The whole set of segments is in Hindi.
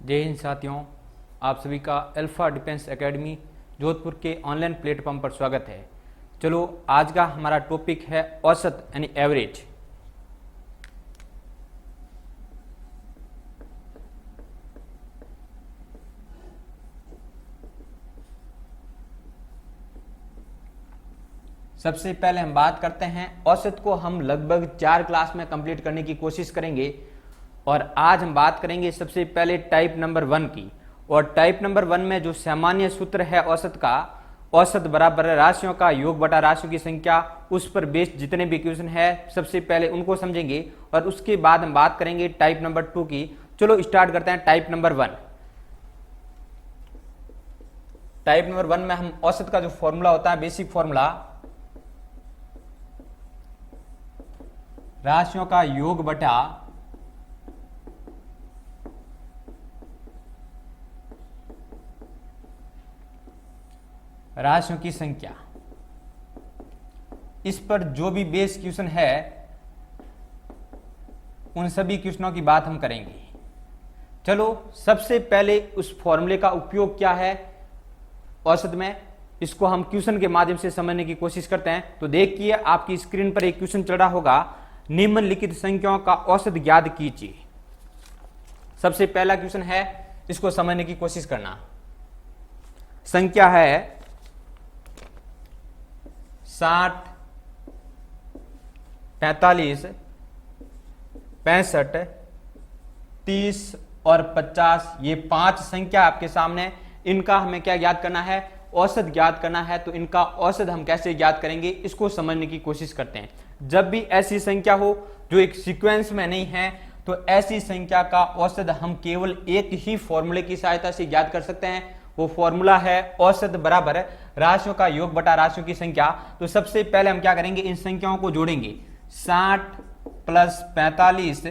जय हिंद साथियों, आप सभी का अल्फा डिफेंस एकेडमी जोधपुर के ऑनलाइन प्लेटफॉर्म पर स्वागत है। चलो आज का हमारा टॉपिक है औसत यानी एवरेज। सबसे पहले हम बात करते हैं औसत को हम लगभग 4 क्लास में कंप्लीट करने की कोशिश करेंगे और आज हम बात करेंगे सबसे पहले टाइप नंबर 1 की। और टाइप नंबर 1 में जो सामान्य सूत्र है औसत का, औसत बराबर है राशियों का योग बटा राशियों की संख्या। उस पर बेस्ड जितने भी इक्वेशन है सबसे पहले उनको समझेंगे और उसके बाद हम बात करेंगे टाइप नंबर 2 की। चलो स्टार्ट करते हैं टाइप नंबर 1। टाइप नंबर 1 में हम औसत का जो फॉर्मूला होता है, बेसिक फॉर्मूला, राशियों का योग बटा राशियों की संख्या। इस पर जो भी बेस क्वेश्चन है उन सभी क्वेश्चनों की बात हम करेंगे। चलो सबसे पहले उस फॉर्मूले का उपयोग क्या है औसत में, इसको हम क्वेश्चन के माध्यम से समझने की कोशिश करते हैं। तो देखिए आपकी स्क्रीन पर एक क्वेश्चन चल रहा होगा, निम्नलिखित संख्याओं का औसत ज्ञात कीजिए। सबसे पहला क्वेश्चन है, इसको समझने की कोशिश करना। संख्या है 60, 45, 65, 30 और 50। ये 5 संख्या आपके सामने, इनका हमें क्या ज्ञात करना है, औसत ज्ञात करना है। तो इनका औसत हम कैसे ज्ञात करेंगे, इसको समझने की कोशिश करते हैं। जब भी ऐसी संख्या हो जो एक सीक्वेंस में नहीं है तो ऐसी संख्या का औसत हम केवल एक ही फॉर्मूले की सहायता से ज्ञात कर सकते हैं। वो फॉर्मूला है औसत बराबर राशियों का योग बटा राशियों की संख्या। तो सबसे पहले हम क्या करेंगे, इन संख्याओं को जोड़ेंगे। 60 प्लस 45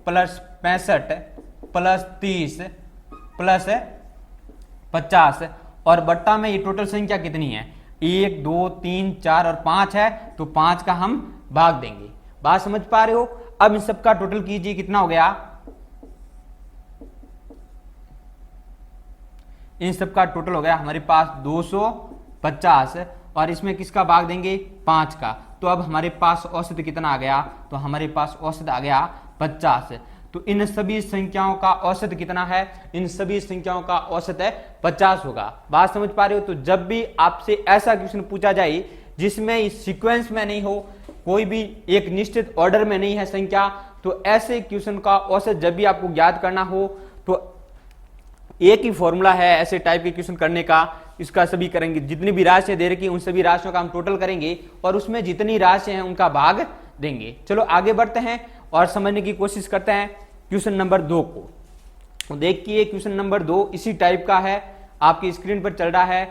प्लस 65 प्लस 30 प्लस 50 और बट्टा में ये टोटल संख्या कितनी है, 1 2 3 4 और 5 है। तो 5 का हम भाग देंगे। बात समझ पा रहे हो। अब इन सबका टोटल कीजिए, कितना हो गया, इन सबका टोटल हो गया हमारे पास 250 और इसमें किसका भाग देंगे, 5 का। तो अब हमारे पास औसत कितना आ गया, तो हमारे पास औसत आ गया 50। तो इन सभी संख्याओं का औसत कितना है, इन सभी संख्याओं का औसत है 50 होगा। बात समझ पा रहे हो। तो जब भी आपसे ऐसा क्वेश्चन पूछा जाए जिसमें इस सीक्वेंस में नहीं हो, कोई भी एक निश्चित ऑर्डर में नहीं है संख्या, तो ऐसे क्वेश्चन का औसत जब भी आपको ज्ञात करना हो तो एक ही फॉर्मूला है ऐसे टाइप के क्वेश्चन करने का। इसका सभी करेंगे, जितनी भी राशियां दे रखी उन सभी राशियों का हम टोटल करेंगे और उसमें जितनी राशियां हैं उनका भाग देंगे। चलो आगे बढ़ते हैं और समझने की कोशिश करते हैं क्वेश्चन नंबर 2 को। तो देखिए क्वेश्चन नंबर 2 इसी टाइप का है, आपकी स्क्रीन पर चल रहा है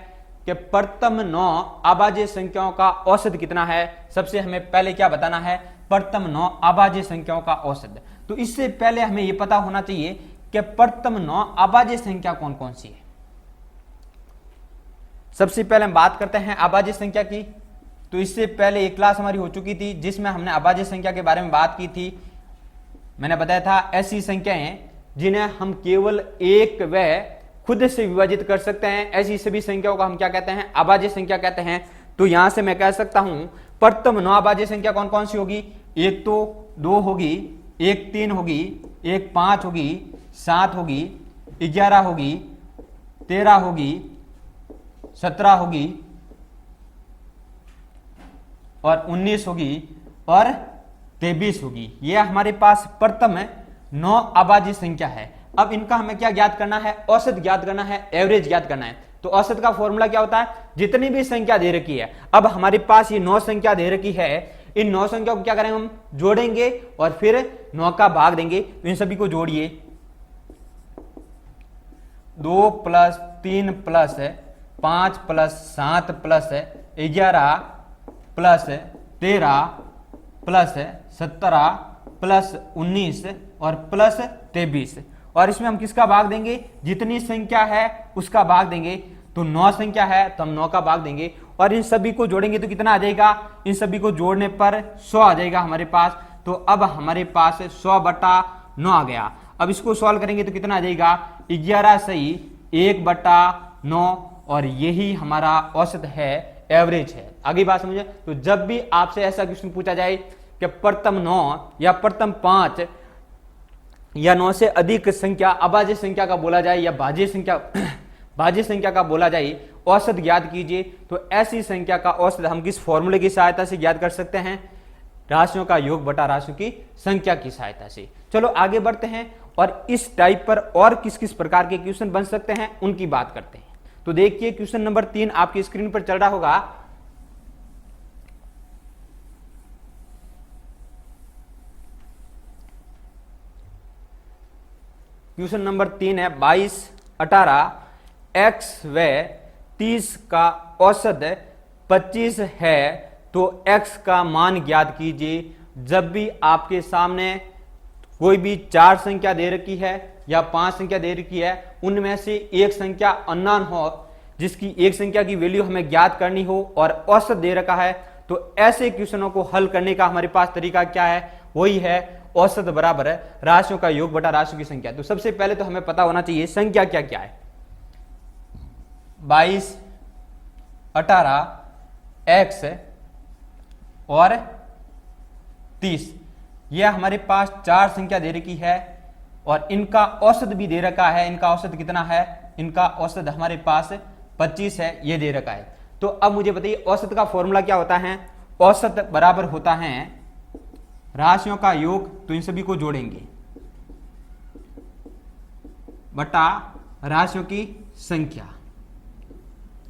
कि प्रथम 9 अभाज्य संख्याओं का औसत कितना है। सबसे हमें पहले क्या बताना है, प्रथम 9 अभाज्य संख्याओं का औसत। तो इससे पहले हमें यह पता होना चाहिए कि प्रथम 9 अभाज्य संख्या कौन कौन सी है। सबसे पहले हम बात करते हैं अभाज्य संख्या की। तो इससे पहले एक क्लास हमारी हो चुकी थी जिसमें हमने अभाज्य संख्या के बारे में बात की थी। मैंने बताया था ऐसी संख्याएं जिन्हें हम केवल एक व खुद से विभाजित कर सकते हैं, ऐसी सभी संख्याओं का हम क्या कहते हैं, अभाज्य संख्या कहते हैं। तो यहां से मैं कह सकता हूं प्रथम 9 अभाज्य संख्या कौन कौन सी होगी, एक तो 2 होगी, एक 3 होगी, एक 5 होगी, 7 होगी, 11 होगी, 13 होगी, 17 होगी और 19 होगी और 23 होगी। यह हमारे पास प्रथम 9 अभाज्य संख्या है। अब इनका हमें क्या ज्ञात करना है, औसत ज्ञात करना है, एवरेज ज्ञात करना है। तो औसत का फॉर्मूला क्या होता है, जितनी भी संख्या दे रखी है, अब हमारे पास ये 9 संख्या दे रखी है, इन 9 संख्याओं को क्या करेंगे, हम जोड़ेंगे और फिर 9 का भाग देंगे। तो इन सभी को जोड़िए, 2 plus 3 plus 5 plus 7 plus 11 plus 13 plus 17 plus 19 और प्लस 23। और इसमें हम किसका भाग देंगे, जितनी संख्या है उसका भाग देंगे। तो 9 संख्या है तो हम 9 का भाग देंगे और इन सभी को जोड़ेंगे तो कितना आ जाएगा, इन सभी को जोड़ने पर 100 आ जाएगा हमारे पास। तो अब हमारे पास 100/9 आ गया। अब इसको सॉल्व करेंगे तो कितना आ जाएगा, 11 सही 1/9 और यही हमारा औसत है, एवरेज है। आगे बात समझे। तो जब भी आपसे ऐसा क्वेश्चन पूछा जाए कि प्रथम 9 या प्रथम 5 या 9 से अधिक संख्या अभाज्य संख्या का बोला जाए या भाज्य संख्या का बोला जाए, औसत ज्ञात कीजिए, तो ऐसी संख्या का औसत हम किस फॉर्मूले की सहायता से ज्ञात कर सकते हैं? राशियों का योग बटा राशियों की संख्या की सहायता से। चलो आगे बढ़ते हैं और इस टाइप पर और किस किस प्रकार के क्वेश्चन बन सकते हैं उनकी बात करते हैं। तो देखिए क्वेश्चन नंबर 3 आपकी स्क्रीन पर चल रहा होगा। क्वेश्चन नंबर 3 है 22, 18, x व 30 का औसत 25 है तो x का मान ज्ञात कीजिए। जब भी आपके सामने कोई भी 4 संख्या दे रखी है या 5 संख्या दे रखी है, उनमें से एक संख्या अननोन हो, जिसकी एक संख्या की वैल्यू हमें ज्ञात करनी हो और औसत दे रखा है, तो ऐसे क्वेश्चनों को हल करने का हमारे पास तरीका क्या है? वही है औसत बराबर है राशियों का योग बटा राशियों की संख्या। तो सबसे पहले तो हमें पता होना चाहिए संख्या क्या क्या है। 22, 18, x और 30, यह हमारे पास 4 संख्या दे रखी है और इनका औसत भी दे रखा है। इनका औसत कितना है? इनका औसत हमारे पास 25 है, ये दे रखा है। तो अब मुझे बताइए औसत का फॉर्मूला क्या होता है? औसत बराबर होता है राशियों का योग, तो इन सभी को जोड़ेंगे, बटा राशियों की संख्या।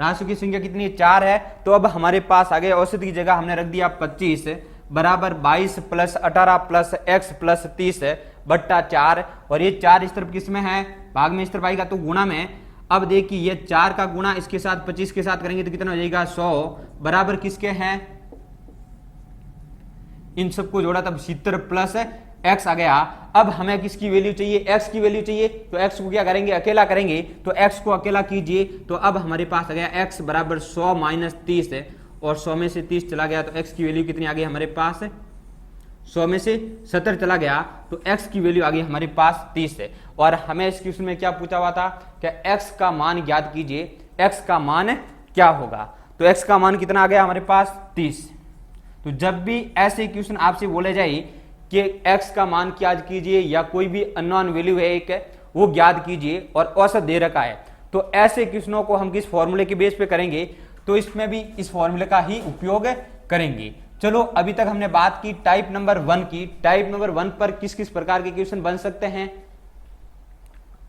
राशियों की संख्या कितनी है? 4 है। तो अब हमारे पास आ गए औसत की जगह हमने रख दिया 25 बराबर 22 प्लस 18 प्लस x प्लस 30 बट्टा 4, और ये 4 इस तरफ किस में है? भाग में। इस तरफ आएगा तो गुणा में। अब देखिए ये 4 का गुणा इसके साथ 25 के साथ करेंगे तो कितना हो जाएगा? 100 बराबर किसके हैं? इन सबको जोड़ा तब 70 प्लस x आ गया। अब हमें किसकी वैल्यू चाहिए? x की वैल्यू चाहिए। तो x को क्या करेंगे? अकेला करेंगे। तो x को अकेला कीजिए। तो अब हमारे पास आ गया x बराबर 100 माइनस 30 और 100 में से 30 चला गया तो x की वैल्यू कितनी आ गई हमारे पास? 100 में से 70 चला गया तो x की वैल्यू आ गई हमारे पास 30 है। और हमें इस क्वेश्चन में क्या पूछा हुआ था कि x का मान ज्ञात कीजिए, x का मान क्या होगा? तो x का मान कितना आ गया हमारे पास? 30। तो जब भी ऐसे क्वेश्चन आपसे बोले जाए कि x का मान क्या कीजिए या कोई भी अननोन वैल्यू है एक वो ज्ञात कीजिए और औसत दे रखा है, तो ऐसे क्वेश्चनों को हम किस फॉर्मूले के बेस पे करेंगे? तो इसमें भी इस फॉर्मूले का ही उपयोग करेंगे। चलो अभी तक हमने बात की टाइप नंबर 1 की। टाइप नंबर 1 पर किस किस प्रकार के क्वेश्चन बन सकते हैं।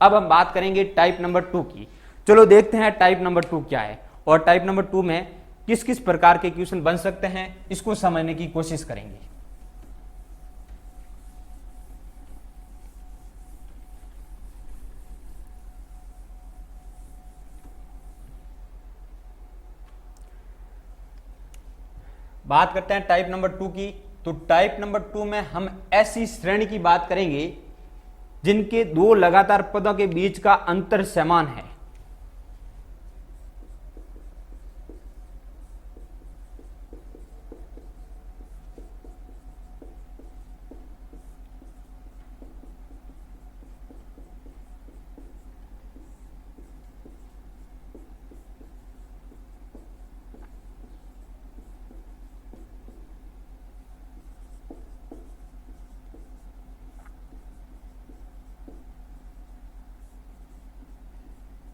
अब हम बात करेंगे टाइप नंबर 2 की। चलो देखते हैं टाइप नंबर 2 क्या है और टाइप नंबर 2 में किस किस प्रकार के क्वेश्चन बन सकते हैं, इसको समझने की कोशिश करेंगे। बात करते हैं टाइप नंबर 2 की। तो टाइप नंबर 2 में हम ऐसी श्रेणी की बात करेंगे जिनके 2 लगातार पदों के बीच का अंतर समान है।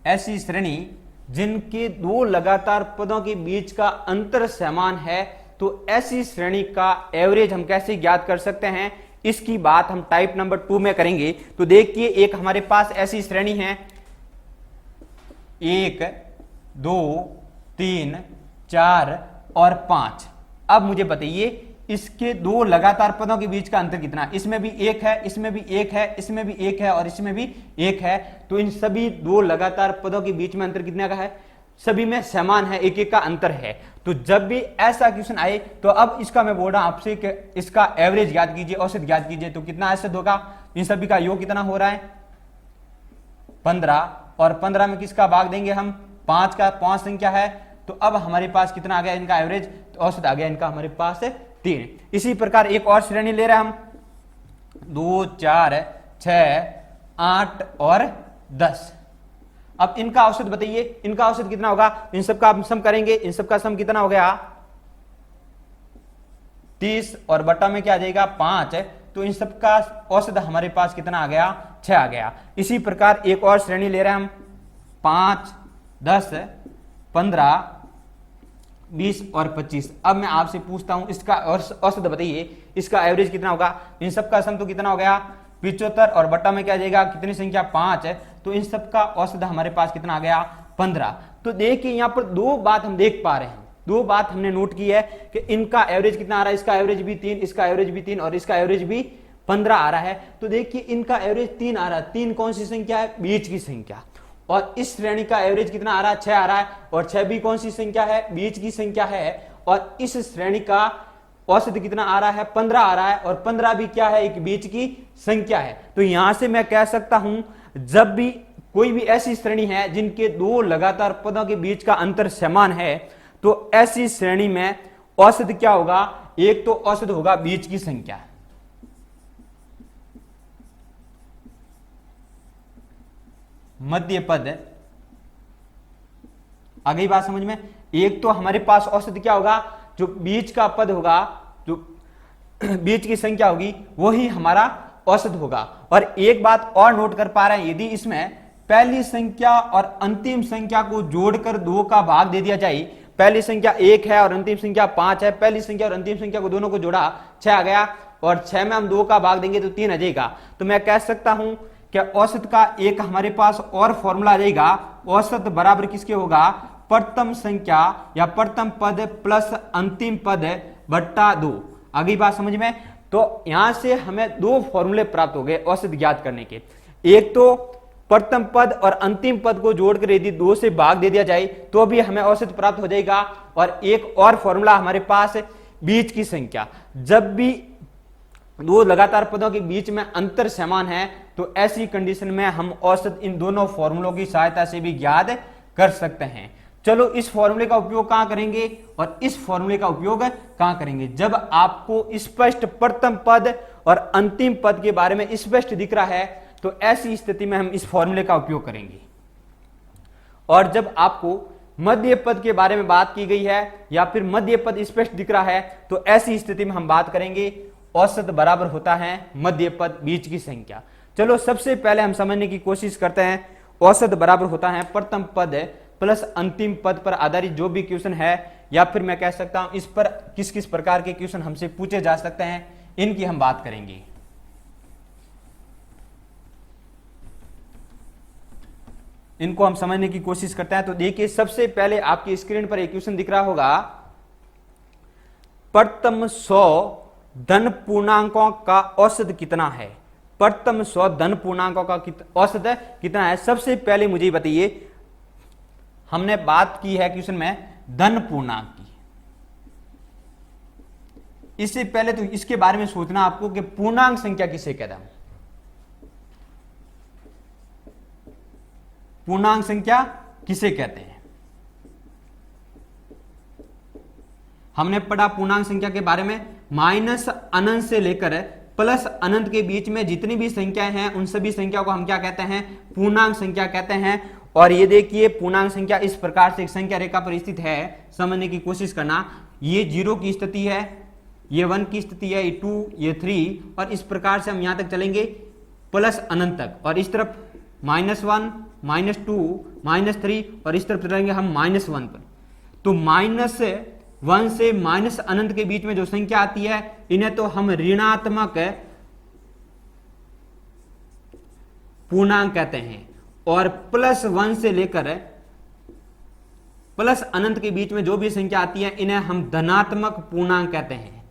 ऐसी श्रेणी जिनके 2 लगातार पदों के बीच का अंतर समान है, तो ऐसी श्रेणी का एवरेज हम कैसे ज्ञात कर सकते हैं, इसकी बात हम टाइप नंबर 2 में करेंगे। तो देखिए एक हमारे पास ऐसी श्रेणी है 1, 2, 3, 4 और 5। अब मुझे बताइए इसके 2 लगातार पदों के बीच का अंतर कितना? इसमें भी 1 है, इसमें भी 1 है, इसमें भी 1 है और इसमें भी 1 है। तो इन सभी 2 लगातार पदों के बीच में अंतर कितने का है? सभी में समान है, 1-1 का अंतर है। तो जब भी ऐसा क्वेश्चन आए तो अब इसका मैं बोल रहा हूं आपसे कि इसका एवरेज ज्ञात कीजिए, औसत ज्ञात कीजिए। तो कितना औसत होगा? इन सभी का योग कितना हो रहा है? 15, और 15 में किसका भाग देंगे हम? 5 का। 5 संख्या है तो अब हमारे पास कितना आ गया इनका एवरेज? तो औसत आ गया इनका हमारे पास 3। इसी प्रकार एक और श्रेणी ले रहे हैं हम 2, 4, 6, 8 और 10। अब इनका औसत बताइए, इनका औसत कितना होगा? इन सबका हम सम करेंगे, इन सबका सम कितना हो गया? 30 और बटा में क्या आ जाएगा? 5 है। तो इन सबका औसत हमारे पास कितना आ गया? 6 आ गया। इसी प्रकार एक और श्रेणी ले रहे हैं हम, 5, 10, 15, 20 और 25। अब मैं आपसे पूछता हूं इसका औसत बताइए, इसका एवरेज कितना होगा? इन सबका सम तो कितना हो गया? 75 और बटा में क्या जाएगा? कितनी संख्या? 5 है। तो इन सबका औसत हमारे पास कितना आ गया? 15। तो देखिए यहां पर दो बात हम देख पा रहे हैं, दो बात हमने नोट की है कि इनका एवरेज कितना आ रहा है? इसका एवरेज भी 3, इसका एवरेज भी 3 और इसका एवरेज भी 15 आ रहा है। तो देखिए इनका एवरेज 3 आ रहा है। 3 कौन सी संख्या है? बीच की संख्या। और इस श्रेणी का एवरेज कितना आ रहा है? 6 आ रहा है। और 6 भी कौन सी संख्या है? बीच की संख्या है। और इस श्रेणी का औसत कितना आ रहा है? 15 आ रहा है। और 15 भी क्या है? एक बीच की संख्या है। तो यहां से मैं कह सकता हूं जब भी कोई भी ऐसी श्रेणी है जिनके दो लगातार पदों के बीच का अंतर समान है, तो ऐसी श्रेणी में औसत क्या होगा? एक तो औसत होगा बीच की संख्या, मध्य पद। आ गई बात समझ में? एक तो हमारे पास औसत क्या होगा? जो बीच का पद होगा, जो बीच की संख्या होगी, वही हमारा औसत होगा। और एक बात और नोट कर पा रहे हैं, यदि इसमें पहली संख्या और अंतिम संख्या को जोड़कर 2 का भाग दे दिया जाए, पहली संख्या 1 है और अंतिम संख्या 5 है, पहली संख्या और अंतिम संख्या को दोनों को जोड़ा 6 आ गया, और 6 में हम 2 का भाग देंगे तो 3 आ जाएगा। तो मैं कह सकता हूं कि औसत का एक हमारे पास और फॉर्मूला आ जाएगा। औसत बराबर किसके होगा? प्रथम संख्या या प्रथम पद प्लस अंतिम पद बट्टा 2। अगली बात समझ में? तो यहां से हमें दो फॉर्मूले प्राप्त हो गए औसत ज्ञात करने के। एक तो प्रथम पद और अंतिम पद को जोड़कर यदि 2 से भाग दे दिया जाए तो भी हमें औसत प्राप्त हो जाएगा। और एक और फॉर्मूला हमारे पास है बीच की संख्या। जब भी दो लगातार पदों के बीच में अंतर समान है तो ऐसी कंडीशन में हम औसत इन दोनों फॉर्मूलों की सहायता से भी ज्ञात कर सकते हैं। चलो इस फॉर्मूले का उपयोग कहां करेंगे और इस फॉर्मूले का उपयोग कहां करेंगे? जब आपको स्पष्ट प्रथम पद और अंतिम पद के बारे में स्पष्ट दिख रहा है तो ऐसी स्थिति में हम इस फॉर्मूले का उपयोग करेंगे। और जब आपको मध्य पद के बारे में बात की गई है या फिर मध्य पद स्पष्ट दिख रहा है तो ऐसी स्थिति में हम बात करेंगे औसत बराबर होता है मध्य पद बीच की संख्या। चलो सबसे पहले हम समझने की कोशिश करते हैं। औसत बराबर होता है प्रथम पद प्लस अंतिम पद पर आधारित जो भी क्वेश्चन है, या फिर मैं कह सकता हूं इस पर किस किस प्रकार के क्वेश्चन हमसे पूछे जा सकते हैं, इनकी हम बात करेंगे। इनको हम समझने की कोशिश करते हैं। तो देखिए सबसे पहले आपकी स्क्रीन पर एक क्वेश्चन दिख रहा होगा, प्रथम 100 धन पूर्णांकों का औसत कितना है? प्रथम 100 धन पूर्णांकों का औसत कितना है? सबसे पहले मुझे बताइए, हमने बात की है क्वेश्चन में धन पूर्णांक की। इससे पहले तो इसके बारे में सोचना आपको कि पूर्णांक संख्या किसे कहते हैं। पूर्णांक संख्या किसे कहते हैं? हमने पढ़ा पूर्णांक संख्या के बारे में, माइनस अनंत से लेकर प्लस अनंत के बीच में जितनी भी संख्याएं हैं उन सभी संख्याओं को हम क्या कहते हैं? पूर्णांक संख्या कहते हैं। और ये देखिए पूर्णांक संख्या इस प्रकार से एक संख्या रेखा पर स्थित है, समझने की कोशिश करना। ये 0 की स्थिति है, ये 1 की स्थिति है, ये 2, ये 3, और इस प्रकार से हम यहां तक चलेंगे प्लस अनंत तक, और इस तरफ -1, -2, -3, और इस तरफ चलेंगे हम -1 पर। तो -1 से माइनस अनंत के बीच में जो संख्या आती है इन्हें तो हम ऋणात्मक पूर्णांक कहते हैं, और +1 से लेकर प्लस अनंत के बीच में जो भी संख्या आती है इन्हें हम धनात्मक पूर्णांक कहते हैं।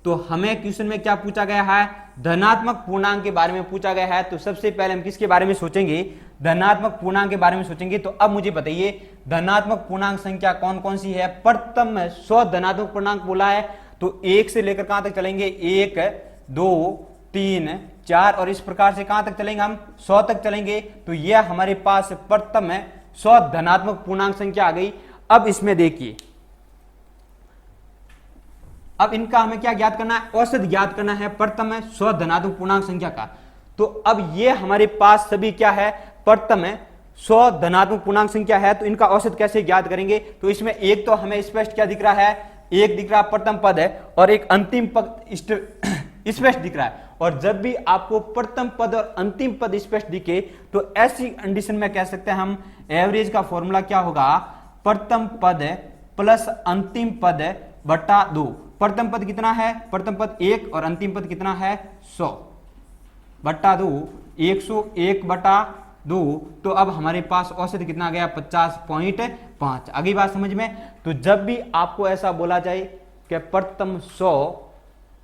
तो हमें क्वेश्चन में क्या पूछा गया है? धनात्मक पूर्णांक के बारे में पूछा गया है। तो सबसे पहले हम किसके बारे में सोचेंगे? धनात्मक पूर्णांक के बारे में सोचेंगे। तो अब मुझे बताइए धनात्मक पूर्णांक संख्या कौन कौन सी है? प्रथम 100 धनात्मक पूर्णांक बोला है तो 1 से लेकर कहां तक चलेंगे? 1, 2, 3, 4, और इस प्रकार से कहां तक चलेंगे? हम 100 तक चलेंगे। तो यह हमारे पास प्रथम 100 धनात्मक पूर्णांक संख्या आ गई। अब इसमें देखिए, अब इनका हमें क्या ज्ञात करना है? औसत ज्ञात करना है प्रथम 100 धनात्मक पूर्णांक संख्या का। तो अब ये हमारे पास सभी क्या है, प्रथम है 100 धनात्मक पूर्णांक संख्या है, तो इनका औसत कैसे ज्ञात करेंगे। तो इसमें एक तो हमें स्पष्ट क्या दिख रहा है, एक दिख रहा प्रथम पद है और एक अंतिम पद स्पष्ट दिख रहा है। और जब भी आपको प्रथम पद और अंतिम पद स्पष्ट दिखे तो ऐसी कंडीशन में कह सकते हैं हम एवरेज का फॉर्मूला क्या होगा, प्रथम पद प्लस अंतिम पद बटा 2। प्रथम पद कितना है, प्रथम पद 1 और अंतिम पद कितना है 100 बटा 2, 101 बटा 2। तो अब हमारे पास औसत कितना आ गया 50.5। अगली बात समझ में। तो जब भी आपको ऐसा बोला जाए कि प्रथम 100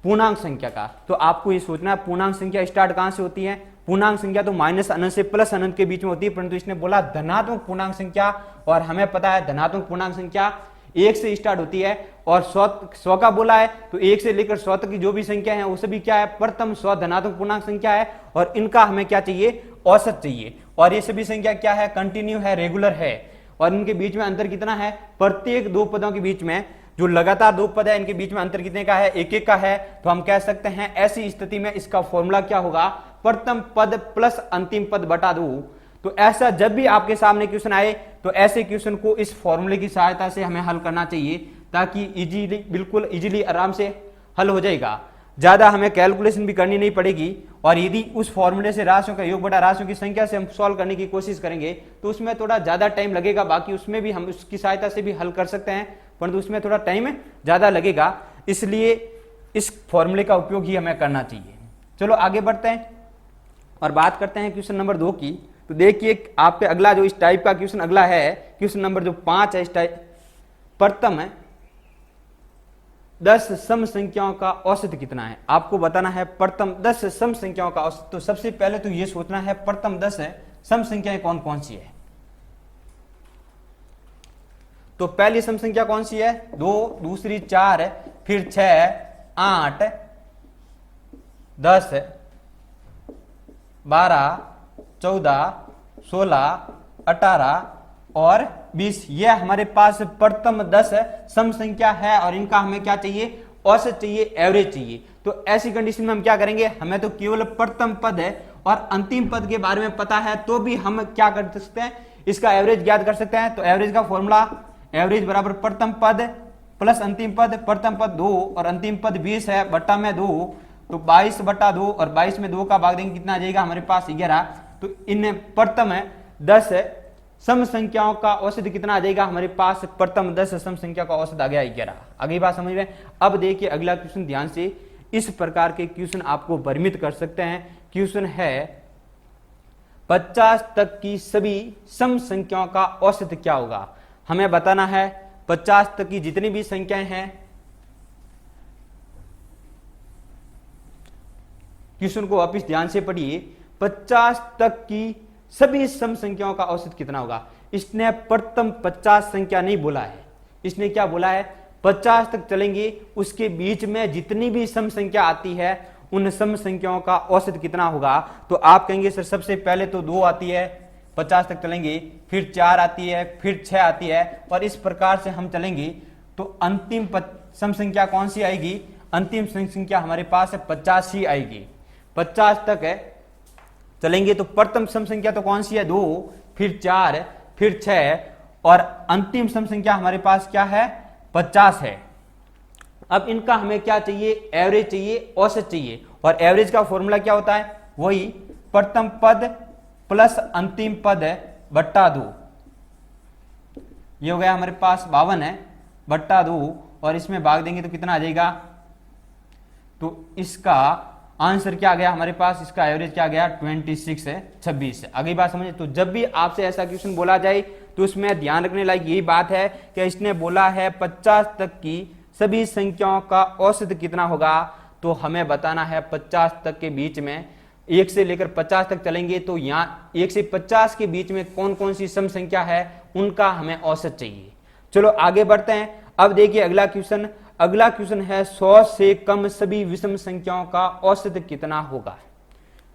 पूर्णांक संख्या का, तो आपको ये सोचना है पूर्णांक संख्या स्टार्ट कहां से होती है। पूर्णांक संख्या तो माइनस अनंत से प्लस अनंत के बीच में होती है, परंतु इसने बोला धनात्मक पूर्णांक संख्या, और हमें पता है धनात्मक पूर्णांक संख्या 1 से स्टार्ट होती है और 100 का बोला है, तो 1 से लेकर 100 तक की जो भी संख्या है वो सभी क्या है, प्रथम 100 धनात्मक पूर्णांक संख्या है। और इनका हमें क्या चाहिए, औसत चाहिए। और ये सभी संख्या क्या है, कंटिन्यू है, रेगुलर है। और इनके बीच में अंतर कितना है, प्रत्येक दो पदों के बीच में जो लगातार दो पद है इनके बीच में अंतर कितने का है, 1-1 का है। तो हम कह सकते हैं ऐसी स्थिति में इसका फॉर्मूला क्या होगा, प्रथम पद प्लस अंतिम पद बटा 2। तो ऐसा जब भी आपके सामने क्वेश्चन आए तो ऐसे क्वेश्चन को इस फॉर्मूले की सहायता से हमें हल करना चाहिए, ताकि इजीली, बिल्कुल इजीली आराम से हल हो जाएगा। ज्यादा हमें कैलकुलेशन भी करनी नहीं पड़ेगी। और यदि उस फॉर्मूले से राशियों का योग बटा राशियों की संख्या से हम सॉल्व करने की कोशिश करेंगे तो उसमें थोड़ा ज्यादा टाइम लगेगा। बाकी उसमें भी हम उसकी सहायता से भी हल कर सकते हैं, परंतु उसमें थोड़ा टाइम ज्यादा लगेगा, इसलिए इस फॉर्मूले का उपयोग ही हमें करना चाहिए। चलो आगे बढ़ते हैं और बात करते हैं क्वेश्चन नंबर 2 की। तो देखिए आपके अगला जो इस टाइप का क्वेश्चन अगला है, क्वेश्चन नंबर जो 5 है इस टाइप, प्रथम है 10 सम संख्याओं का औसत कितना है। आपको बताना है प्रथम 10 सम संख्याओं का औसत। तो सबसे पहले तो यह सोचना है प्रथम 10 है सम संख्याएं कौन कौन सी है। तो पहली सम संख्या कौन सी है, 2, दूसरी 4 है, फिर 6, 8, 10, 12, 14, 16, 18 और 20। यह हमारे पास प्रथम 10 सम संख्या है और इनका हमें क्या चाहिए, औसत चाहिए, एवरेज चाहिए। तो ऐसी कंडीशन में हम क्या करेंगे, हमें तो केवल प्रथम पद है और अंतिम पद के बारे में पता है, तो भी हम क्या कर सकते हैं, इसका एवरेज ज्ञात कर सकते हैं। तो एवरेज का फॉर्मूला, एवरेज बराबर प्रथम पद प्लस अंतिम पद, प्रथम पद 2 और अंतिम पद 20 है, बट्टा में 2, तो 22 बटा 2 और 22 में 2 का भाग देंगे कितना आ जाएगा हमारे पास 11। तो इन प्रथम है 10 सम संख्याओं का औसत कितना आ जाएगा हमारे पास, प्रथम 10 सम संख्या का औसत आ गया 11। अगली बात समझ में। अब देखिए अगला क्वेश्चन ध्यान से, इस प्रकार के क्वेश्चन आपको भ्रमित कर सकते हैं। क्वेश्चन है 50 तक की सभी सम संख्याओं का औसत क्या होगा। हमें बताना है 50 तक की जितनी भी संख्याएं हैं, क्वेश्चन को वापिस ध्यान से पढ़िए, 50 तक की सभी सम संख्याओं का औसत कितना होगा। इसने प्रथम 50 संख्या नहीं बोला है, इसने क्या बोला है 50 तक चलेंगे, उसके बीच में जितनी भी सम संख्या आती है उन सम संख्याओं का औसत कितना होगा। तो आप कहेंगे सर सबसे पहले तो 2 आती है, 50 तक चलेंगे, फिर 4 आती है, फिर 6 आती है, और इस प्रकार से हम चलेंगे। तो अंतिम सम संख्या कौन सी आएगी, अंतिम सम संख्या हमारे पास है 50 ही आएगी। 50 तक है चलेंगे तो प्रथम सम संख्या तो कौन सी है 2, फिर 4, फिर 6 और अंतिम सम संख्या हमारे पास क्या है 50 है। अब इनका हमें क्या चाहिए, एवरेज चाहिए, औसत चाहिए। और एवरेज का फॉर्मूला क्या होता है, वही प्रथम पद प्लस अंतिम पद बट्टा 2। ये हो गया हमारे पास 52 है बट्टा 2 और इसमें भाग देंगे तो कितना आ जाएगा। तो इसका आंसर क्या आ गया हमारे पास, इसका एवरेज क्या आ गया 26 है, 26 है। अगली बात समझिए। तो जब भी आपसे ऐसा क्वेश्चन बोला जाए तो उसमें ध्यान रखने लायक यही बात है कि इसने बोला है 50 तक की सभी संख्याओं का औसत कितना होगा। तो हमें बताना है 50 तक के बीच में 1 से लेकर 50 तक चलेंगे, तो यहाँ 1 से 50 के बीच में कौन कौन सी सम संख्या है उनका हमें औसत चाहिए। चलो आगे बढ़ते हैं। अब देखिए अगला क्वेश्चन है 100 से कम सभी विषम संख्याओं का औसत कितना होगा।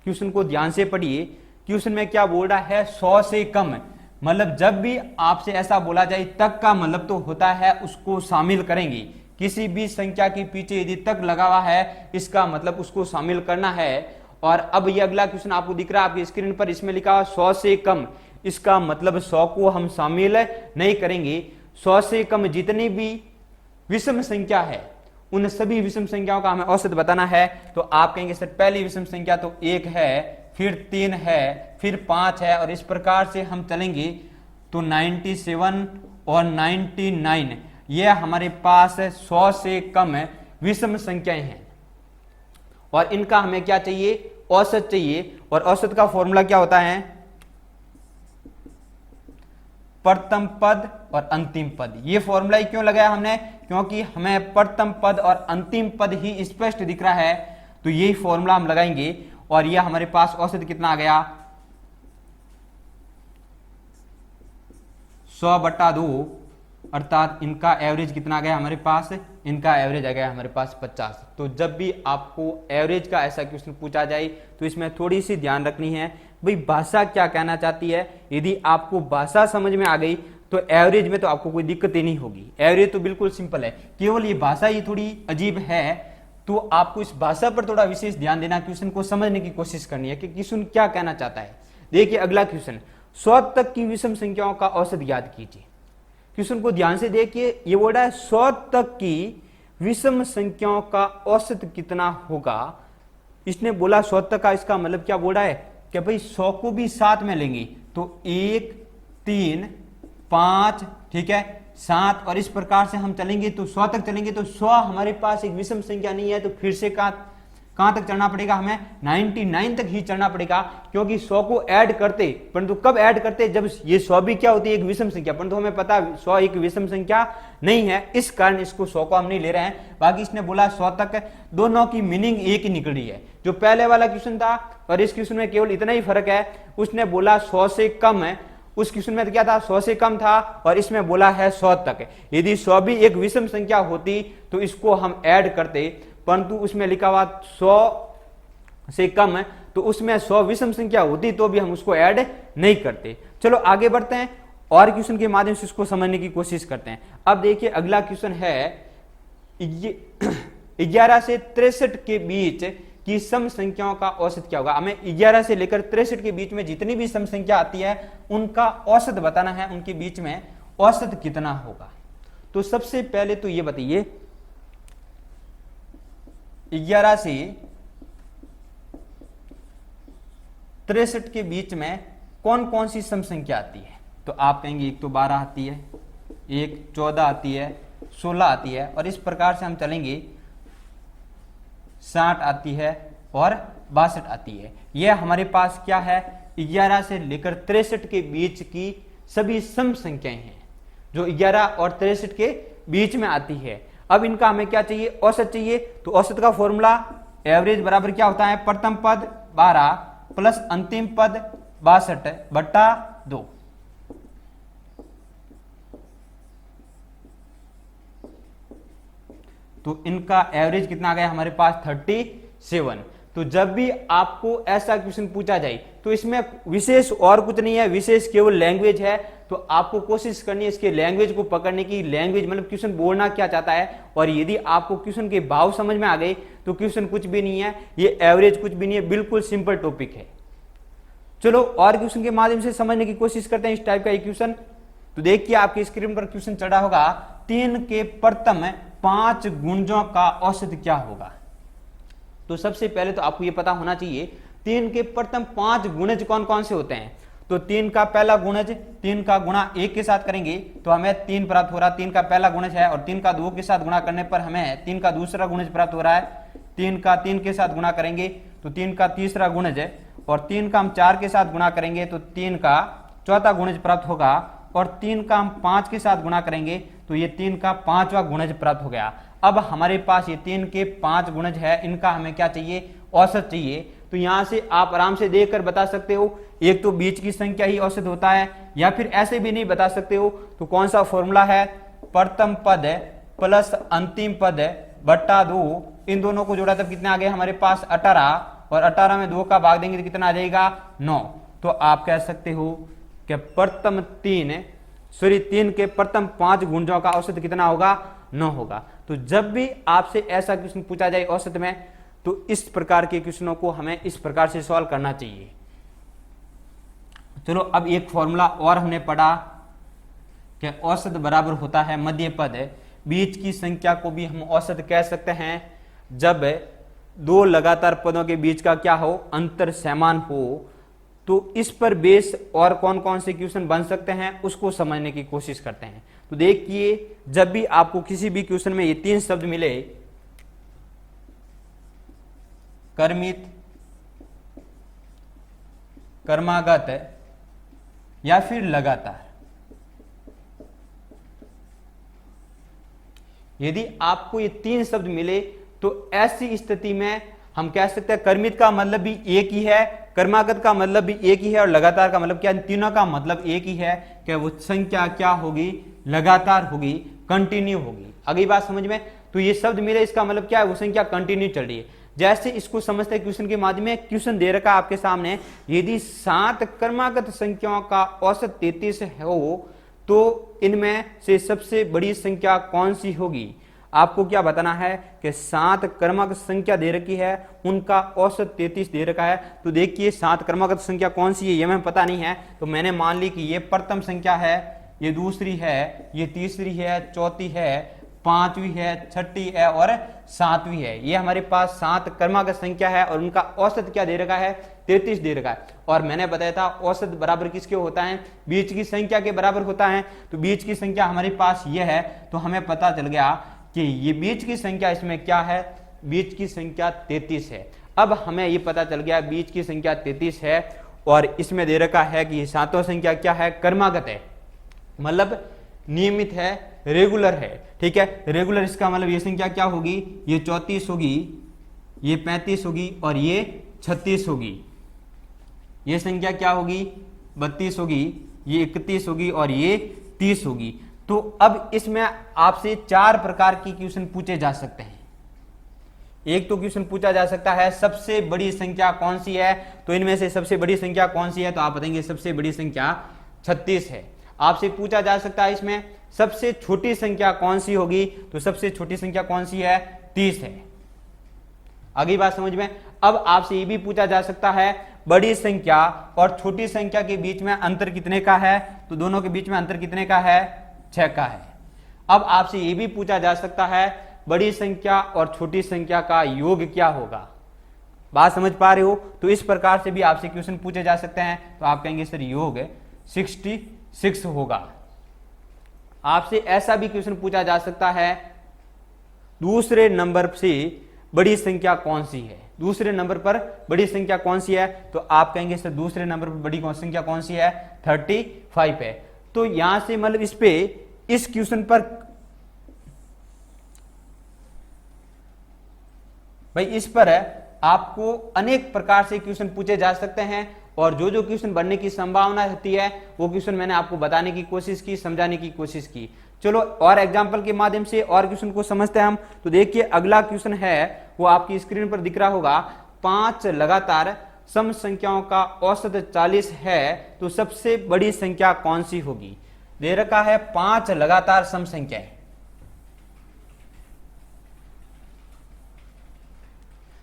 क्वेश्चन को ध्यान से पढ़िए। क्वेश्चन में क्या बोल रहा है 100 से कम, मतलब जब भी आपसे ऐसा बोला जाए तक का मतलब तो होता है उसको शामिल करेंगे। किसी भी संख्या के पीछे यदि तक लगा हुआ है इसका मतलब उसको शामिल करना है। और अब ये अगला क्वेश्चन आपको दिख रहा है आपकी स्क्रीन पर, इसमें लिखा हुआ 100 से कम, इसका मतलब 100 को हम शामिल नहीं करेंगे। 100 से कम जितनी भी विषम संख्या है उन सभी विषम संख्याओं का हमें औसत बताना है। तो आप कहेंगे सर पहली विषम संख्या तो 1 है, फिर 3 है, फिर 5 है, और इस प्रकार से हम चलेंगे तो 97 और 99 ये हमारे पास 100 से कम विषम संख्याएं हैं और इनका हमें क्या चाहिए, औसत चाहिए। और औसत का फॉर्मूला क्या होता है, प्रथम पद और अंतिम पद। ये फॉर्मूला क्यों लगाया हमने, क्योंकि हमें प्रथम पद और अंतिम पद ही स्पष्ट दिख रहा है, तो यही फॉर्मूला हम लगाएंगे। और यह हमारे पास औसत कितना आ गया, 100/2, अर्थात इनका एवरेज कितना आ गया हमारे पास, इनका एवरेज आ गया हमारे पास 50। तो जब भी आपको एवरेज का ऐसा क्वेश्चन पूछा जाए तो इसमें थोड़ी सी ध्यान रखनी है भाई भाषा क्या कहना चाहती है। यदि आपको भाषा समझ में आ गई तो एवरेज में तो आपको कोई दिक्कत ही नहीं होगी, एवरेज तो बिल्कुल सिंपल है, केवल ये भाषा ही थोड़ी अजीब है। तो आपको इस भाषा पर थोड़ा विशेष ध्यान देना, क्वेश्चन को समझने की कोशिश करनी है कि क्वेश्चन क्या कहना चाहता है। देखिए अगला क्वेश्चन, 100 तक की विषम संख्याओं का औसत ज्ञात कीजिए। क्वेश्चन को ध्यान से देखिए, ये बोल रहा है 100 तक की विषम संख्याओं का औसत कितना होगा। इसने बोला 100 तक का, इसका मतलब क्या बोल रहा है कि भाई 100 को भी साथ में लेंगे तो 1, 3, 5, ठीक है, 7, और इस प्रकार से हम चलेंगे तो 100 तक चलेंगे। तो 100 हमारे पास एक विषम संख्या नहीं है, तो फिर से कहां तक चढ़ना पड़ेगा, हमें 99 तक ही चढ़ना पड़ेगा, क्योंकि 100 को ऐड करते, परंतु कब ऐड करते, जब ये 100 भी क्या होती है, एक विषम संख्या, परंतु हमें पता है 100 एक विषम संख्या नहीं है, इस कारण इसको 100 को हम नहीं ले रहे हैं। बाकी इसने बोला 100 तक, दोनों की मीनिंग एक ही निकल रही है। जो पहले वाला क्वेश्चन था और इस क्वेश्चन में केवल इतना ही फर्क है, उसने बोला 100 से कम है, उस क्वेश्चन में तो क्या था 100 से कम था, और इसमें बोला है 100 तक। यदि 100 भी एक विषम संख्या होती तो इसको हम ऐड करते, परंतु उसमें लिखा हुआ 100 से कम है, तो उसमें 100 विषम संख्या होती तो भी हम उसको ऐड नहीं करते। चलो आगे बढ़ते हैं और क्वेश्चन के माध्यम से इसको समझने की कोशिश करते हैं। अब देखिए अगला क्वेश्चन है 11 से 63 के बीच की सम संख्याओं का औसत क्या होगा। हमें 11 से लेकर 63 के बीच में जितनी भी सम संख्या आती है उनका औसत बताना है, उनके बीच में औसत कितना होगा। तो सबसे पहले तो ये बताइए 11 से 63 के बीच में कौन कौन सी सम संख्या आती है। तो आप कहेंगे एक तो 12 आती है, एक 14 आती है, 16 आती है, और इस प्रकार से हम चलेंगे 60 आती है और 62 आती है। यह हमारे पास क्या है, 11 से लेकर 63 के बीच की सभी सम संख्याएं हैं जो 11 और 63 के बीच में आती है। अब इनका हमें क्या चाहिए, औसत चाहिए। तो औसत का फॉर्मूला एवरेज बराबर क्या होता है, प्रथम पद 12 प्लस अंतिम पद 62/2। तो इनका एवरेज कितना आ गया हमारे पास 37। तो जब भी आपको ऐसा क्वेश्चन पूछा जाए तो इसमें विशेष और कुछ नहीं है, विशेष केवल लैंग्वेज है। तो आपको कोशिश करनी है इसके लैंग्वेज को पकड़ने की, लैंग्वेज मतलब क्वेश्चन बोलना क्या चाहता है। और यदि आपको क्वेश्चन के भाव समझ में आ गए तो क्वेश्चन कुछ भी नहीं है, ये एवरेज कुछ भी नहीं है, बिल्कुल सिंपल टॉपिक है। चलो और क्वेश्चन के माध्यम से समझने की कोशिश करते हैं इस टाइप का क्वेश्चन। तो देखिए आपकी स्क्रीन पर क्वेश्चन चढ़ा होगा, 3 के प्रथम 5 गुणजों का औसत क्या होगा। तो सबसे पहले तो आपको यह पता होना चाहिए 3 के प्रथम 5 गुणज कौन कौन से होते हैं। तो 3 का पहला गुणज 3 का गुणा 1 के साथ करेंगे तो हमें 3 प्राप्त हो रहा है, 3 का पहला गुणज है, और 3 का 2 के साथ गुणा करने पर हमें 3 का दूसरा गुणज प्राप्त हो रहा है। 3 का 3 के साथ गुणा करेंगे तो 3 का तीसरा गुणज है, और 3 का हम 4 के साथ गुणा करेंगे तो 3 का चौथा गुणज प्राप्त होगा, और 3 का हम 5 के साथ गुणा करेंगे तो ये 3 का 5वां गुणज प्राप्त हो गया। अब हमारे पास ये 3 के 5 गुणज है, इनका हमें क्या चाहिए, औसत चाहिए। तो यहां से आप आराम से देखकर बता सकते हो, एक तो बीच की संख्या ही औसत होता है, या फिर ऐसे भी नहीं बता सकते हो तो कौन सा फॉर्मूला है, प्रथम पद प्लस अंतिम पद बट्टा 2, इन दोनों को जोड़ा तब कितना आ गया हमारे पास 18, और 18 में 2 का भाग देंगे तो कितना आ जाएगा 9। तो आप कह सकते हो कि प्रथम 3 के प्रथम 5 गुणजों का औसत कितना होगा, 9 होगा। तो जब भी आपसे ऐसा क्वेश्चन पूछा जाए औसत में तो इस प्रकार के क्वेश्चनों को हमें इस प्रकार से सॉल्व करना चाहिए। चलो अब एक फॉर्मूला और हमने पढ़ा कि औसत बराबर होता है मध्य पद, बीच की संख्या को भी हम औसत कह सकते हैं जब दो लगातार पदों के बीच का क्या हो, अंतर समान हो। तो इस पर बेस और कौन कौन से क्वेश्चन बन सकते हैं उसको समझने की कोशिश करते हैं। तो देखिए, जब भी आपको किसी भी क्वेश्चन में ये तीन शब्द मिले, कर्मित, कर्मागत या फिर लगातार, यदि आपको ये तीन शब्द मिले तो ऐसी स्थिति में हम कह सकते हैं कर्मित का मतलब भी एक ही है, कर्मागत का मतलब भी एक ही है और लगातार का मतलब क्या, तीनों का मतलब एक ही है कि वो संख्या क्या होगी, लगातार होगी, कंटिन्यू होगी। अगली बात समझ में, तो ये शब्द मिले इसका मतलब क्या है, वो संख्या कंटिन्यू चल रही है। जैसे इसको समझते हैं क्वेश्चन के माध्यम में, क्वेश्चन दे रखा आपके सामने, यदि 7 कर्मागत संख्याओं का औसत 33 हो तो इनमें से सबसे बड़ी संख्या कौन सी होगी। आपको क्या बताना है कि 7 कर्मागत संख्या दे रखी है, उनका औसत 33 दे रखा है। तो देखिए 7 कर्मागत संख्या कौन सी है ये हमें पता नहीं है, तो मैंने मान ली कि ये प्रथम संख्या है, ये दूसरी है, ये तीसरी है, चौथी है, पांचवी है, छठी है और सातवीं है। ये हमारे पास 7 कर्मागत संख्या है और उनका औसत क्या दे रखा है, 33 दे रखा है। और मैंने बताया था औसत बराबर किसके होता है, बीच की संख्या के बराबर होता है। तो बीच की संख्या हमारे पास ये है, तो हमें पता चल गया कि ये बीच की संख्या इसमें क्या है, बीच की संख्या 33 है। अब हमें ये पता चल गया बीच की संख्या 33 है और इसमें दे रखा है कि सातों संख्या क्या है, कर्मागत है, मतलब नियमित है, रेगुलर है। ठीक है, रेगुलर इसका मतलब ये संख्या क्या होगी, ये 34 होगी, ये 35 होगी और ये 36 होगी। ये संख्या क्या होगी, 32 होगी, ये 31 होगी और ये 30 होगी। तो अब इसमें आपसे 4 प्रकार की क्वेश्चन पूछे जा सकते हैं। एक तो क्वेश्चन पूछा जा सकता है सबसे बड़ी संख्या कौन सी है, तो इनमें से सबसे बड़ी संख्या कौन सी है, तो आप बताएंगे सबसे बड़ी संख्या 36 है। आपसे पूछा जा सकता है इसमें सबसे छोटी संख्या कौन सी होगी, तो सबसे छोटी संख्या कौन सी है, 30 है। अगली बात समझ में। अब आपसे ये भी पूछा जा सकता है बड़ी संख्या और छोटी संख्या के बीच में अंतर कितने का है, तो दोनों के बीच में अंतर कितने का है, 6 का है। अब आपसे ये भी पूछा जा सकता है बड़ी संख्या और छोटी संख्या का योग क्या होगा। बात समझ पा रहे हो, तो इस प्रकार से भी आपसे क्वेश्चन पूछे जा सकते हैं। तो आप कहेंगे सर योग 66 होगा। आपसे ऐसा भी क्वेश्चन पूछा जा सकता है दूसरे नंबर से बड़ी संख्या कौन सी है, दूसरे नंबर पर बड़ी संख्या कौन सी है, तो आप कहेंगे सर दूसरे नंबर पर बड़ी संख्या कौन सी है, 35 है। तो यहां से मतलब इस क्वेश्चन पर भाई इस पर आपको अनेक प्रकार से क्वेश्चन पूछे जा सकते हैं और जो जो क्वेश्चन बनने की संभावना रहती है वो क्वेश्चन मैंने आपको बताने की कोशिश की, समझाने की कोशिश की। चलो और एग्जांपल के माध्यम से और क्वेश्चन को समझते हैं हम। तो देखिए अगला क्वेश्चन है वो आपकी स्क्रीन पर दिख रहा होगा, 5 लगातार सम संख्याओं का औसत 40 है, तो सबसे बड़ी संख्या कौन सी होगी। दे रखा है 5 लगातार सम संख्याएं।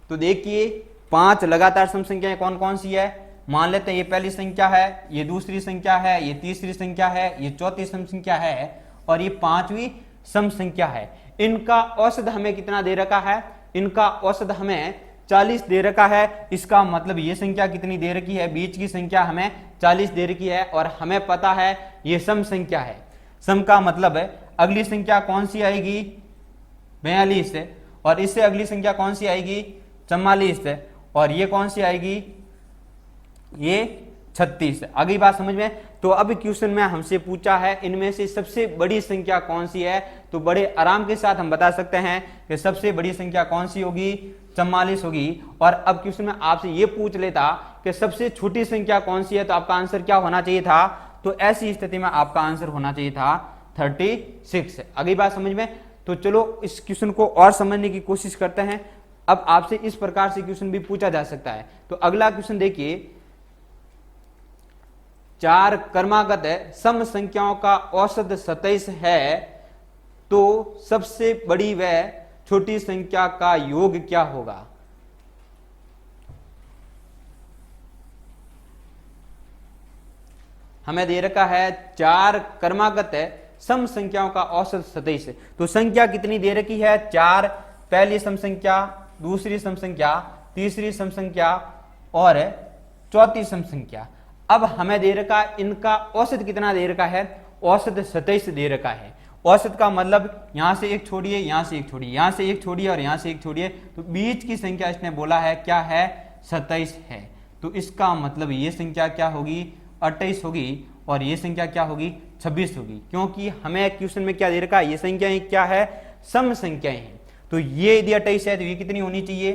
तो देखिए 5 लगातार सम संख्याएं कौन कौन सी है। मान लेते हैं ये पहली संख्या है, ये दूसरी संख्या है, ये तीसरी संख्या है, ये चौथी सम संख्या है और ये 5वीं सम संख्या है। इनका औसत हमें कितना दे रखा है, इनका औसत हमें 40 दे रखा है। इसका मतलब ये संख्या कितनी दे रखी है, बीच की संख्या हमें 40 दे रखी है और हमें पता है ये सम संख्या है। सम का मतलब है अगली संख्या कौन सी आएगी, 42 है, और इससे अगली संख्या कौन सी आएगी, 44 है, और ये कौन सी आएगी, ये 36। अगली बात समझ में। तो अब क्वेश्चन में हमसे पूछा है इनमें से सबसे बड़ी संख्या कौन सी है, तो बड़े आराम के साथ हम बता सकते हैं कि सबसे बड़ी संख्या कौन सी होगी, 44 होगी। और अब क्वेश्चन में आपसे ये पूछ लेता कि सबसे छोटी संख्या कौन सी है, तो आपका आंसर क्या होना चाहिए था, तो ऐसी स्थिति में आपका आंसर होना चाहिए था 36। अगली बात समझ में। तो चलो इस क्वेश्चन को और समझने की कोशिश करते हैं। अब आपसे इस प्रकार से क्वेश्चन भी पूछा जा सकता है। तो अगला क्वेश्चन देखिए, 4 क्रमागत सम संख्याओं का औसत 27 है, तो सबसे बड़ी व छोटी संख्या का योग क्या होगा। हमें दे रखा है 4 क्रमागत सम संख्याओं का औसत 27। तो संख्या कितनी दे रखी है? 4, पहली सम संख्या, दूसरी सम संख्या, तीसरी सम संख्या और चौथी सम संख्या। अब हमें दे रखा है इनका औसत कितना दे रखा है? औसत 27 दे रखा है। औसत का मतलब यहां से एक छोड़िए, यहां से एक छोड़िए, यहां से एक छोड़िए और यहां से एक छोड़िए, तो बीच की संख्या इसने बोला है क्या है? 27 है। तो इसका मतलब ये संख्या क्या होगी? 28 होगी और ये संख्या क्या होगी? 26 होगी, क्योंकि हमें क्वेश्चन में क्या दे रखा है? ये संख्याएं क्या है? सम संख्याएं हैं। तो ये यदि 28 है तो ये कितनी होनी चाहिए?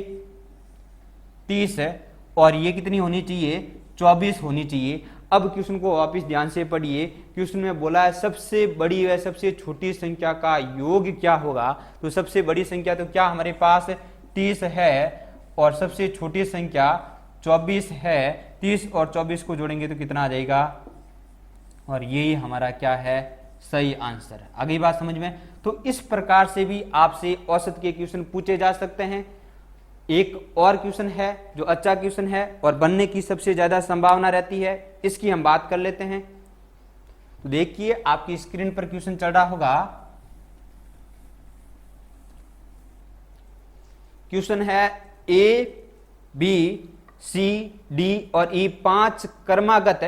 30 है। और ये कितनी होनी चाहिए? 24 होनी चाहिए। अब क्वेश्चन को वापस ध्यान से पढ़िए। क्वेश्चन में बोला है सबसे बड़ी व सबसे छोटी संख्या का योग क्या होगा? तो सबसे बड़ी संख्या तो क्या हमारे पास 30 है और सबसे छोटी संख्या 24 है। 30 और 24 को जोड़ेंगे तो कितना आ जाएगा? और यही हमारा क्या है? सही आंसर। आगे बात समझ में? तो इस प्रकार से भी आपसे औसत के क्वेश्चन पूछे जा सकते हैं। एक और क्वेश्चन है जो अच्छा क्वेश्चन है और बनने की सबसे ज्यादा संभावना रहती है, इसकी हम बात कर लेते हैं। तो देखिए आपकी स्क्रीन पर क्वेश्चन चल रहा होगा। क्वेश्चन है ए, बी, सी, डी और ई 5 क्रमागत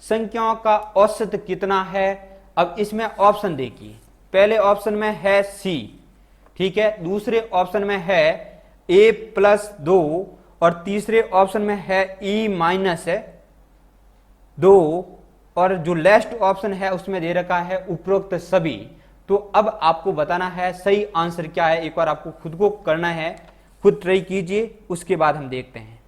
संख्याओं का औसत कितना है? अब इसमें ऑप्शन देखिए। पहले ऑप्शन में है सी, ठीक है। दूसरे ऑप्शन में है a + 2 और तीसरे ऑप्शन में है e - 2 और जो लास्ट ऑप्शन है उसमें दे रखा है उपरोक्त सभी। तो अब आपको बताना है सही आंसर क्या है। एक बार आपको खुद को करना है, खुद ट्राई कीजिए, उसके बाद हम देखते हैं।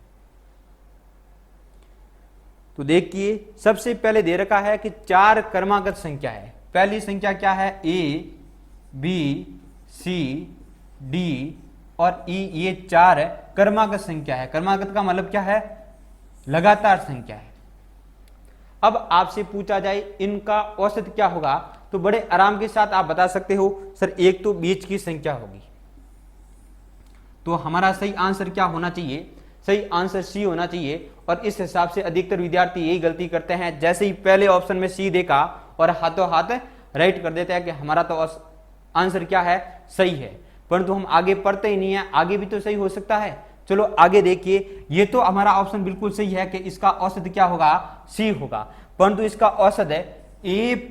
तो देखिए सबसे पहले दे रखा है कि 4 क्रमागत संख्या है। पहली संख्या क्या है? a, b, c, d और e, ये 4 क्रमागत संख्या है। क्रमागत का मतलब क्या है? लगातार संख्या है। अब आपसे पूछा जाए इनका औसत क्या होगा, तो बड़े आराम के साथ आप बता सकते हो सर एक तो बीच की संख्या होगी। तो हमारा सही आंसर क्या होना चाहिए? सही आंसर सी होना चाहिए। और इस हिसाब से अधिकतर विद्यार्थी यही गलती करते हैं, जैसे ही पहले ऑप्शन में सी देखा और हाथों हाथ राइट कर देते हैं कि हमारा तो आंसर क्या है? सही है। परंतु हम आगे पढ़ते ही नहीं है, आगे भी तो सही हो सकता है। चलो आगे देखिए। ये तो हमारा ऑप्शन बिल्कुल सही है कि इसका औसत क्या होगा? सी होगा। परंतु इसका औसत है a +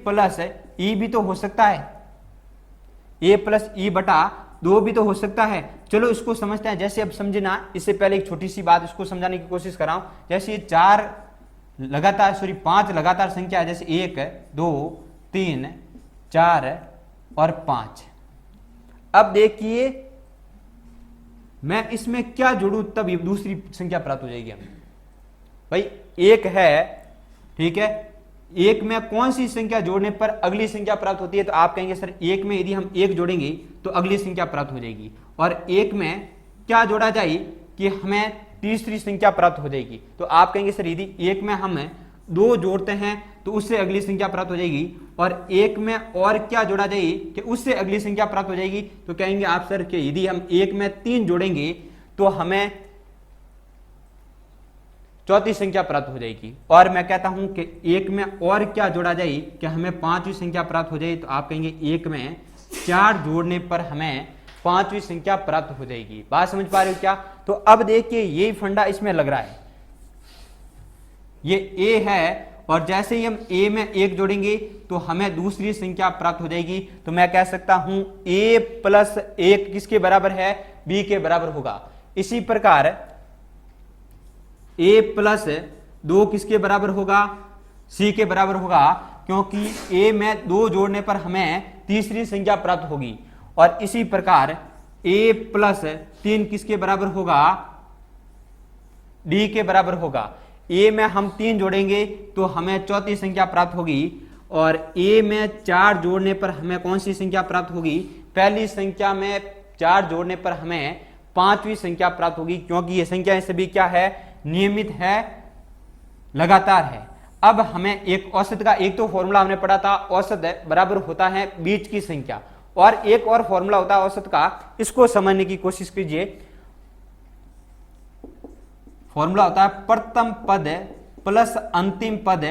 e भी तो हो सकता है, a + e/2 भी तो हो सकता है। चलो इसको समझते हैं। जैसे अब समझे ना, इससे पहले एक छोटी सी बात इसको समझाने की कोशिश कर रहा हूं। जैसे ये 5 लगातार संख्या है, जैसे 1, 2, 3, 4 और 5। अब देखिए मैं इसमें क्या जोड़ूं तब ये दूसरी संख्या प्राप्त हो जाएगी हमें। भाई 1 है, ठीक है। 1 में कौन सी संख्या जोड़ने पर अगली संख्या प्राप्त होती है? तो आप कहेंगे सर 1 में यदि हम 1 जोड़ेंगे तो अगली संख्या प्राप्त हो जाएगी। और 1 में क्या जोड़ा जाए कि हमें तीसरी संख्या प्राप्त हो जाएगी। तो आप कहेंगे सर यदि 1 में हम 2 जोड़ते हैं तो उससे अगली संख्या प्राप्त हो जाएगी। और 1 में और क्या जोड़ा जाए कि उससे अगली संख्या प्राप्त हो जाएगी। तो कहेंगे आप सर कि यदि हम 1 में 3 जोड़ेंगे तो हमें चौथी संख्या प्राप्त हो जाएगी। और मैं कहता हूं कि 1 में और क्या जोड़ा जाए कि हमें 5वीं संख्या प्राप्त हो जाए। तो आप कहेंगे 1 में 4 जोड़ने पर हमें 5वीं संख्या प्राप्त हो जाएगी। बात समझ पा रहे हो क्या? तो अब देखिए यही फंडा इसमें लग रहा है। ये a है और जैसे ही हम a में 1 जोड़ेंगे तो हमें दूसरी संख्या प्राप्त हो जाएगी। तो मैं कह सकता हूं a + 1 किसके बराबर है? b के बराबर होगा। इसी प्रकार a + 2 किसके बराबर होगा? c के बराबर होगा, क्योंकि a में 2 जोड़ने पर हमें तीसरी संख्या प्राप्त होगी। और इसी प्रकार a + 3 किसके बराबर होगा? d के बराबर होगा। a में हम 3 जोड़ेंगे तो हमें चौथी संख्या प्राप्त होगी। और a में 4 जोड़ने पर हमें कौन सी संख्या प्राप्त होगी? पहली संख्या में 4 जोड़ने पर हमें 5वीं संख्या प्राप्त होगी, क्योंकि ये संख्या सभी क्या है? नियमित है, लगातार है। अब हमें एक औसत का एक तो फॉर्मूला हमने पढ़ा था, औसत बराबर होता है बीच की संख्या। और एक और फॉर्मूला होता है औसत का, इसको समझने की कोशिश कीजिए। फॉर्मूला होता है प्रथम पद + अंतिम पद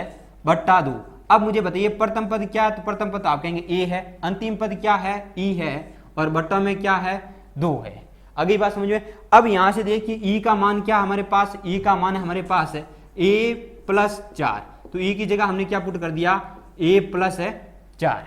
/ 2। अब मुझे बताइए प्रथम पद क्या है, तो प्रथम पद आप कहेंगे ए है, अंतिम पद क्या है, ई है, और बट्टा में क्या है, 2 है। अगली बात समझ में। अब यहां से देखिए ई का मान क्या हमारे पास, ई का मान है हमारे पास है a+4, तो ई की जगह हमने क्या पुट कर दिया, a+4।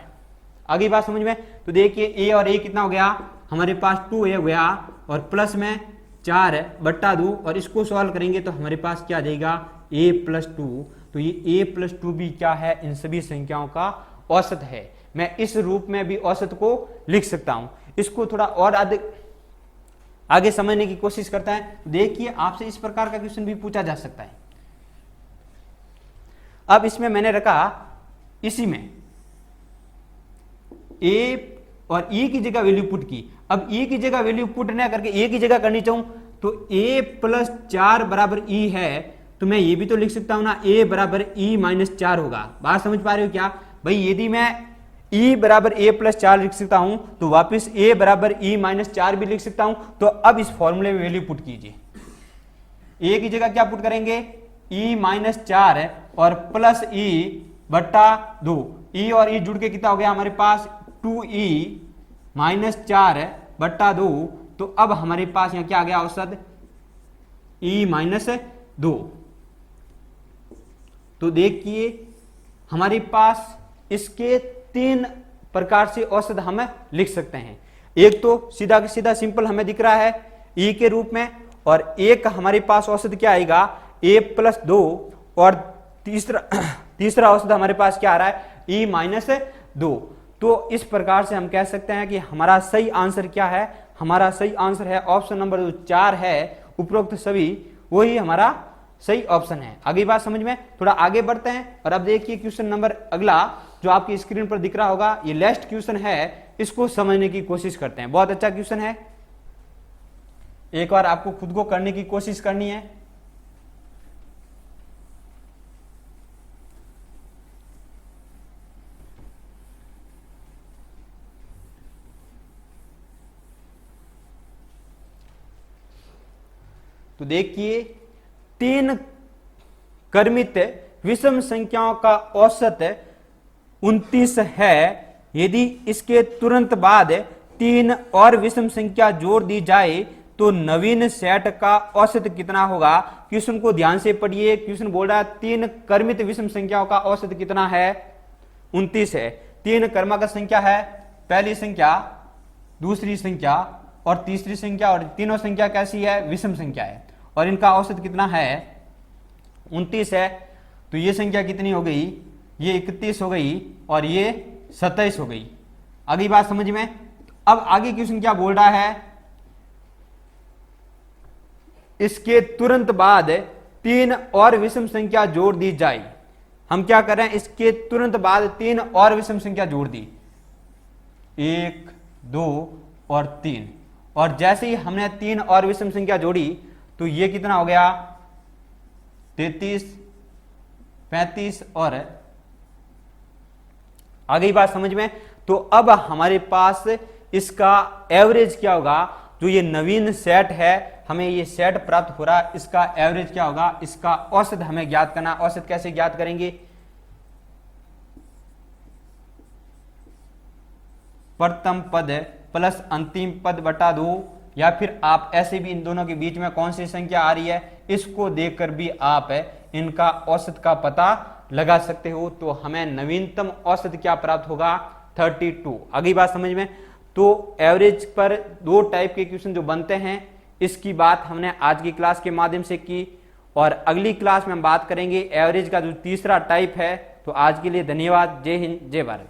अगली बात समझ में। तो देखिए ए और ए कितना हो गया हमारे पास, 2a हो गया, और प्लस में 4 है बट्टा 2, और इसको सॉल्व करेंगे तो हमारे पास क्या आ जाएगा, a+2। तो ये a+2 भी क्या है, इन सभी संख्याओं का औसत है। मैं इस रूप में भी औसत को लिख सकता हूं। इसको थोड़ा और आगे समझने की कोशिश करता है। देखिए आपसे इस प्रकार का क्वेश्चन भी पूछा जा सकता है। अब इसमें मैंने रखा, इसी में a और e की जगह वैल्यू पुट की। अब e की जगह वैल्यू पुट न करके a की जगह करनी चाहूं तो a+4 बराबर e है, तो मैं ये भी तो लिख सकता हूं ना, a बराबर e-4 होगा। बात समझ पा रहे हो क्या भाई? यदि मैं e बराबर a+4 लिख सकता हूं तो वापस a बराबर e-4 भी लिख सकता हूं। तो अब इस फॉर्मूले में वैल्यू पुट कीजिए। a की जगह क्या पुट करेंगे, e-4 है और प्लस e/2। e और e जुड़ के कितना हो गया हमारे पास, 2e-4/2। तो अब हमारे पास यहां क्या आ गया औसत, e-2। तो देखिए हमारे पास इसके 3 प्रकार से औसत हम लिख सकते हैं। एक तो सीधा सीधा सिंपल हमें दिख रहा है e के रूप में, और एक हमारे पास औसत क्या आएगा, a+2, और तीसरा औसत हमारे पास क्या आ रहा है, e-2। तो इस प्रकार से हम कह सकते हैं कि हमारा सही आंसर क्या है, हमारा सही आंसर है ऑप्शन नंबर जो 4 है, उपरोक्त सभी, वही हमारा सही ऑप्शन है। अगली बात समझ में। थोड़ा आगे बढ़ते हैं और अब देखिए क्वेश्चन नंबर अगला जो आपकी स्क्रीन पर दिख रहा होगा, ये लास्ट क्वेश्चन है, इसको समझने की कोशिश करते हैं। बहुत अच्छा क्वेश्चन है, एक बार आपको खुद को करने की कोशिश करनी है। तो देखिए 3 क्रमित विषम संख्याओं का औसत 29 है। यदि इसके तुरंत बाद 3 और विषम संख्या जोड़ दी जाए तो नवीन सेट का औसत कितना होगा। क्वेश्चन को ध्यान से पढ़िए। क्वेश्चन बोल रहा है 3 क्रमित विषम संख्याओं का औसत कितना है, 29 है। 3 क्रमांक संख्या है, पहली संख्या, दूसरी संख्या और तीसरी संख्या, और तीनों संख्या कैसी है, विषम संख्या है, और इनका औसत कितना है, 29 है। तो ये संख्या कितनी हो गई, ये 31 हो गई और ये 27 हो गई। अगली बात समझ में। अब आगे क्वेश्चन क्या बोल रहा है, इसके तुरंत बाद 3 और विषम संख्या जोड़ दी जाए। हम क्या कर रहे हैं, इसके तुरंत बाद 3 और विषम संख्या जोड़ दी, 1, 2 और 3, और जैसे ही हमने 3 और विषम संख्या जोड़ी तो ये कितना हो गया, 33, 35 और आगे बात समझ में। तो अब हमारे पास इसका एवरेज क्या होगा, जो ये नवीन सेट है, हमें ये सेट प्राप्त हो रहा है, इसका एवरेज क्या होगा, इसका औसत हमें ज्ञात करना। औसत कैसे ज्ञात करेंगे, प्रथम पद प्लस अंतिम पद बटा 2, या फिर आप ऐसे भी इन दोनों के बीच में कौन सी संख्या आ रही है इसको देखकर भी आप इनका औसत का पता लगा सकते हो। तो हमें नवीनतम औसत क्या प्राप्त होगा, 32। अगली बात समझ में। तो एवरेज पर 2 टाइप के क्वेश्चन जो बनते हैं, इसकी बात हमने आज की क्लास के माध्यम से की, और अगली क्लास में हम बात करेंगे एवरेज का जो तीसरा टाइप है। तो आज के लिए धन्यवाद। जय हिंद, जय भारत।